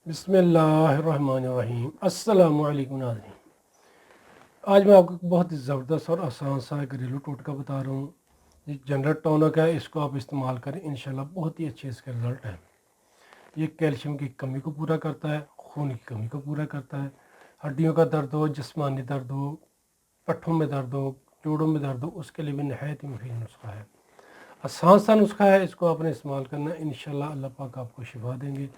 बिस्मिल्लाहिर्रहमानिर्रहीम। अस्सलामु अलैकुम नाज़रीन। आज मैं आपको बहुत ही ज़बरदस्त और आसान सा घरेलू टोटका बता रहा हूँ। ये जनरल टॉनिक है, इसको आप इस्तेमाल करें, इंशाल्लाह बहुत ही अच्छे इसके रिज़ल्ट हैं। ये कैल्शियम की कमी को पूरा करता है, खून की कमी को पूरा करता है, हड्डियों का दर्द हो, जिस्मानी दर्द हो, पट्ठों में दर्द हो, जोड़ों में दर्द हो, उसके लिए भी नहायत ही मुफीद नुस्खा है। आसान सा नुस्खा है, इसको आपने इस्तेमाल करना है, इंशाल्लाह अल्लाह पाक आपको शिफा देंगे।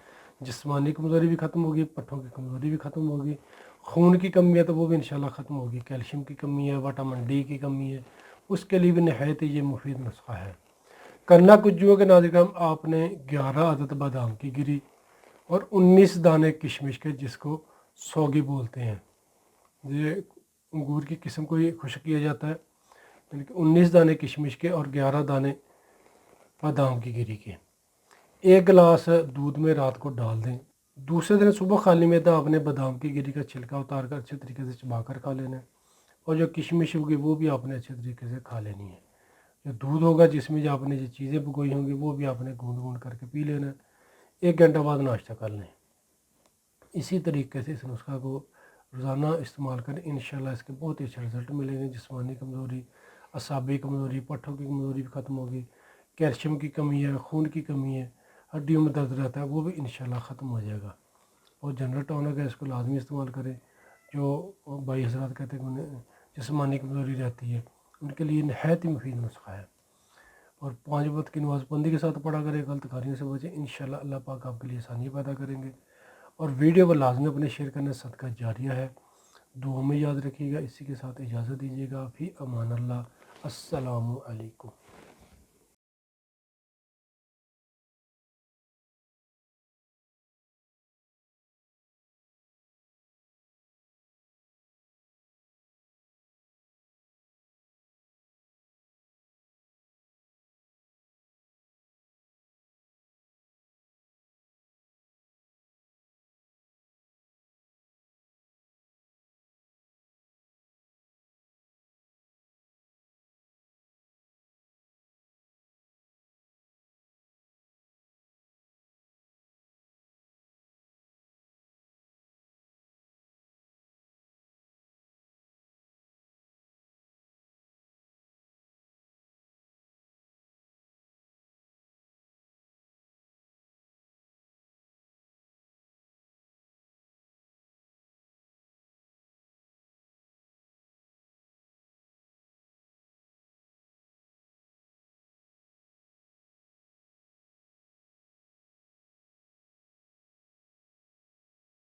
जिस्मानी कमज़ोरी भी ख़त्म होगी, पट्ठों की कमज़ोरी भी ख़त्म होगी, खून की कमी है तो वो भी इंशाल्लाह ख़त्म होगी, कैल्शियम की कमी है, विटामिन डी की कमी है, उसके लिए भी नहायत ये मुफीद नुस्खा है। करना कुछ जो के नाज़रीन, आपने 11 अदद बादाम की गिरी और 19 दाने किशमिश के, जिसको सौगी बोलते हैं। ये अंगूर की किस्म को ये खुश्क किया जाता है, यानी कि 19 दाने किशमिश के और 11 दाने बादाम की गिरी के। 1 गिलास दूध में रात को डाल दें। दूसरे दिन सुबह खाली मैदा आपने बादाम की गिरी का छिलका उतार कर अच्छे तरीके से चबा कर खा लेना है, और जो किशमिश होगी वो भी आपने अच्छे तरीके से खा लेनी है। जो दूध होगा जिसमें जो आपने जो चीज़ें भिगोई होंगी वो भी आपने गूंद गूंद करके पी लेना है। 1 घंटा बाद नाश्ता कर लें। इसी तरीके से इस नुस्खा को रोज़ाना इस्तेमाल करें, इंशाल्लाह इसके बहुत ही अच्छे रिज़ल्ट मिलेंगे। जिस्मानी कमज़ोरी, असाबी कमज़ोरी, पट्ठों की कमज़ोरी भी ख़त्म होगी, कैल्शियम की कमी है, खून की कमी है, हड्डियों में दर्द रहता है, वो भी इंशाल्लाह ख़त्म हो जाएगा। और जनरल टॉनिक है, इसको लाजमी इस्तेमाल करें। जो भाई हज़रात कहते हैं कि उन्हें जिस्मानी कमज़ोरी रहती है, उनके लिए नहायत ही मुफीद नुस्खा है। और 5 वक्त की नमाज़ पाबंदी के साथ पढ़ा करें, गलत कार्यों से बचें, इंशाल्लाह अल्लाह पाक आपके लिए आसानी पैदा करेंगे। और वीडियो को लाजमी अपने शेयर करना सदका जारिया है। दुआ में याद रखिएगा। इसी के साथ इजाज़त दीजिएगा। फ़ी अमान अल्लाह। अस्सलामु अलैकुम।